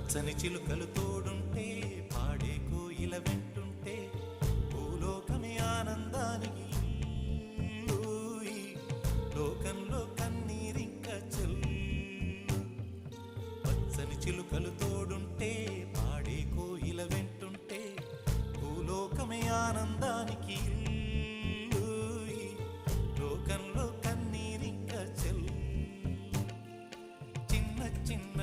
పచ్చని చిలుకలు తోడుంటే పాడే కోయిల వెంటుంటే భూలోకమే ఆనందానికి ఊయి, లోకంలో కన్నీరింక చెల్లు. పచ్చని చిలుకలు తోడుంటే పాడే కోయిల వెంటుంటే భూలోకమే ఆనందానికి ఊయి, లోకంలో కన్నీరింక చెల్లు. చిన్న చిన్న